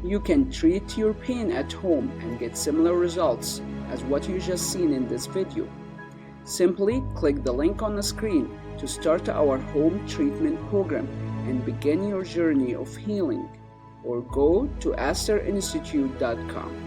You can treat your pain at home and get similar results as what you just seen in this video. Simply click the link on the screen to start our home treatment program and begin your journey of healing, or go to ASTRinstitute.com.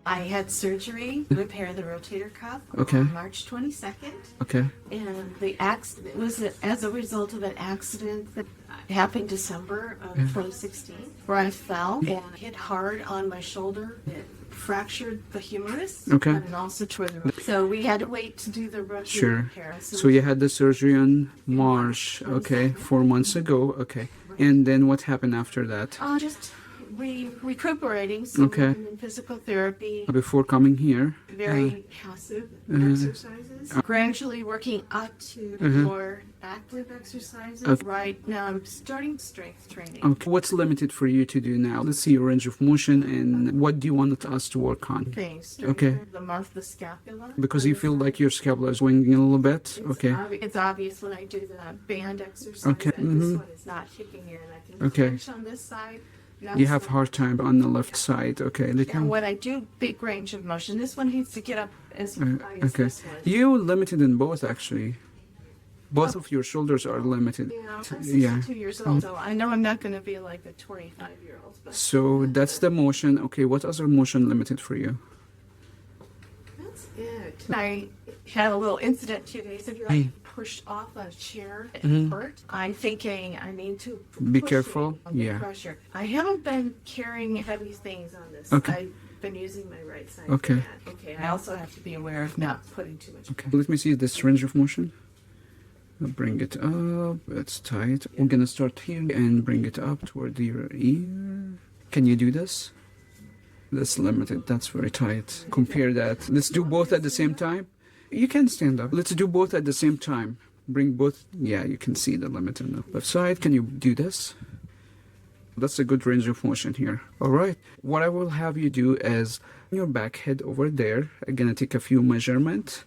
I had surgery to repair the rotator cuff on March 22nd. And the accident was as a result of an accident that happened December of 2016, where I fell and hit hard on my shoulder. It fractured the humerus and also tore the root. So we had to wait to do the rotator repair. So you had the surgery on March, 4 months ago, And then what happened after that? Just recuperating, so in physical therapy. Before coming here? Very passive exercises. Gradually working up to more active exercises. Right now I'm starting strength training. What's limited for you to do now? Let's see your range of motion and what do you want us to work on? The scapula. Because you feel like your scapula is swinging a little bit? It's obvious when I do the band exercise that this one is not kicking in. I can touch on this side. You have hard time on the left side, And when I do big range of motion, this one needs to get up as high as this one. You limited in both, actually. Both of your shoulders are limited. I'm 62 years old, so I know I'm not going to be like a 25-year-old. So that's the motion. What other motion limited for you? That's it. I had a little incident 2 days ago. I pushed off a chair and hurt. I'm thinking I need to be careful. Pressure. I haven't been carrying heavy things on this. I've been using my right side. I also have to be aware of not putting too much. Let me see this range of motion. I'll bring it up. It's tight. We're gonna start here and bring it up toward your ear. Can you do this? That's limited. That's very tight. Compare that. Let's do both at the same time. You can stand up. Let's do both at the same time. Bring both. Yeah, you can see the limit on the left side. Can you do this? That's a good range of motion here. All right. What I will have you do is your back head over there. I'm gonna take a few measurements.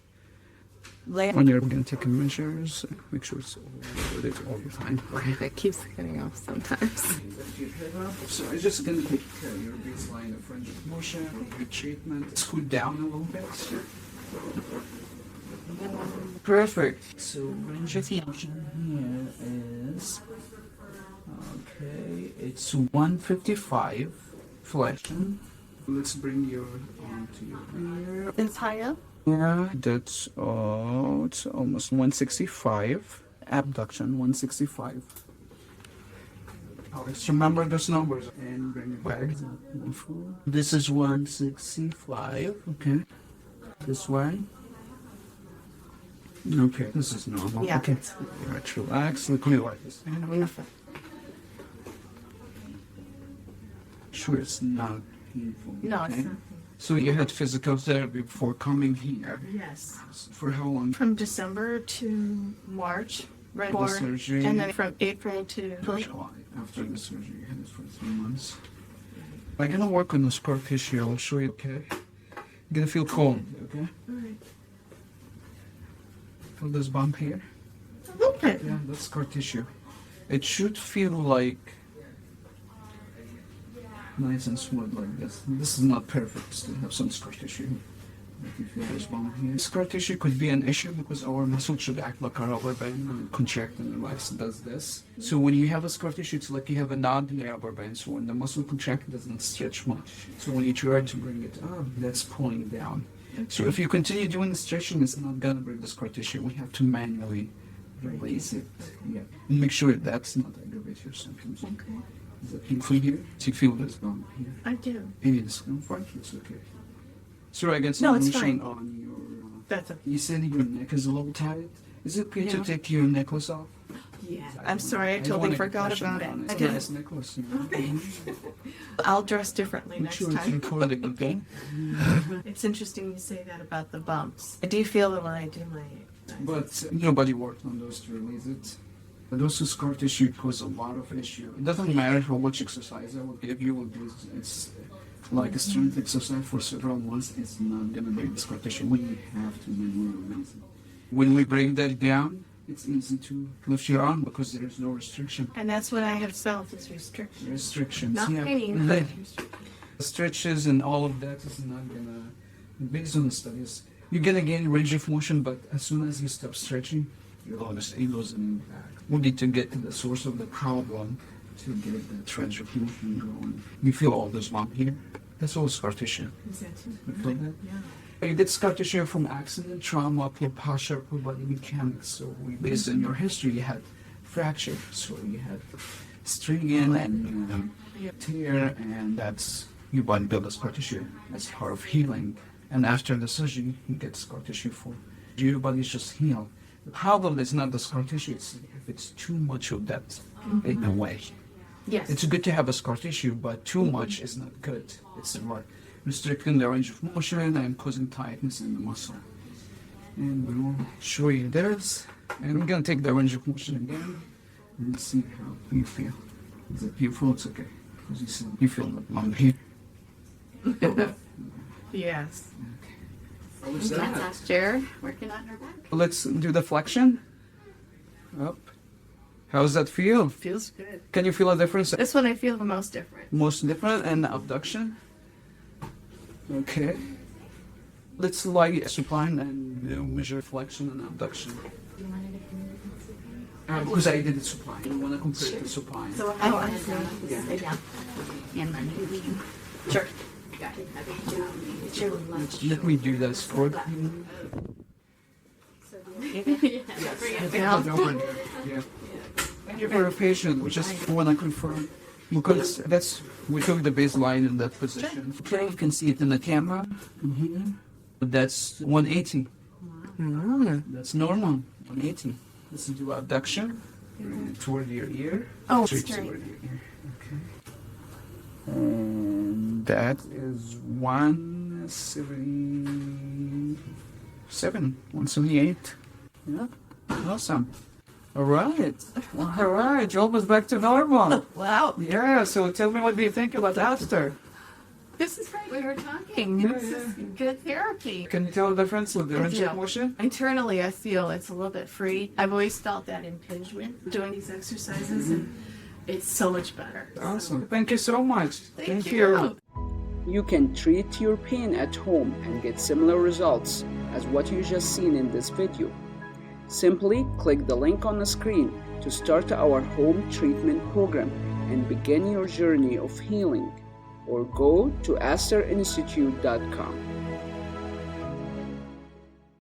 On your, we're gonna take measures. Make sure it's all the time. It keeps getting off sometimes. So I'm just gonna take your baseline of range of motion, your treatment. Scoot down a little bit. Perfect. So range of motion here is it's 155 flexion. Let's bring your arm to your ear. It's high up? Yeah, that's it's almost 165. Abduction 165. Let's remember those numbers and bring it back. This is 165. This one. This is normal. Yeah. Right, relax. Look me like this. Sure, it's not painful. No, it's not. So you had physical therapy before coming here? Yes. For how long? From December to March, right before, the surgery. and then from April to July. After the surgery, you had it for 3 months. I'm gonna work on the scar tissue. I'll show you. You're gonna feel cold. All right. Feel this bump here? Yeah, that's scar tissue. It should feel like nice and smooth like this. This is not perfect. Still have some scar tissue. If you feel this bump here. Scar tissue could be an issue because our muscle should act like a rubber band and contract and relax. It does this. So when you have a scar tissue, it's like you have a knot in the rubber band. So when the muscle contracts, it doesn't stretch much. So when you try to bring it up, that's pulling down. So if you continue doing the stretching, it's not gonna break the scar tissue. We have to manually release it. And make sure that's not aggravate your symptoms. Is that painful here? Do you feel this bump here? I do. Any discomfort? It's okay. So I get No, some it's motion fine. on your... That's You said your neck is a little tight. Is it okay to take your necklace off? Yeah. I'm sorry, I totally forgot about it. It's a nice necklace. I'll dress differently Make next sure it's time. recorded, okay? It's interesting you say that about the bumps. I do feel it when I do my... But nobody worked on those to release it. Those who scar tissue cause a lot of issue. It doesn't matter how much exercise I will give you. It's like a strength exercise for several months. It's not gonna break the scar tissue. We have to manually release it. When we break that down, It's easy to lift your arm because there is no restriction. And that's what I have felt is restriction. Restrictions. Not yeah. pain, but restriction. Stretches and all of that is not gonna, based on the studies, you're gonna gain range of motion, but as soon as you stop stretching, you'll obviously lose an impact. We need to get to the source of the problem to get that range of motion going. You feel all this lump here? That's all scar tissue. Is that too? You feel that? Yeah. You get scar tissue from accident, trauma, poor posture, poor body mechanics. So based on your history, you had fracture, so you had strain and tear, and that's your body built a scar tissue as part of healing. And after the surgery, you get scar tissue for your body's just healed. The problem is not the scar tissue; it's if it's too much of that in a way. Yes. It's good to have a scar tissue, but too much is not good. It's restricting the range of motion and causing tightness in the muscle. And we'll show you this. And I'm gonna take the range of motion again and see how you feel. Is it beautiful? It's okay. Because you feel the lump here. Yes. How was That's that? us, Jared, working on her back. Let's do the flexion. Up. How does that feel? Feels good. Can you feel a difference? This one I feel the most different. Most different, and abduction. Okay. Let's lie supine and measure flexion and abduction. Because I did it supine. You want to compare it to supine. So I want to sit down. And then sure. Let me do this for you. Yeah. Thank you for your patience. We just want to confirm because we took the baseline in that position. Okay, you can see it in the camera. That's 180. That's normal. 180. Listen to abduction toward your ear. Oh, Straight straight. toward your ear. Okay. And that is 177, 178. Yeah. Awesome. All right. Well, all right. You're almost back to normal. Wow. Yeah. So tell me, what do you think about ASTR? This is great. We were talking. Yeah, This is good therapy. Can you tell the difference with the range of motion? Internally, I feel it's a little bit free. I've always felt that impingement doing these exercises, and it's so much better. Awesome. Thank you so much. Thank you. You can treat your pain at home and get similar results as what you just seen in this video. Simply click the link on the screen to start our home treatment program and begin your journey of healing, or go to asterinstitute.com.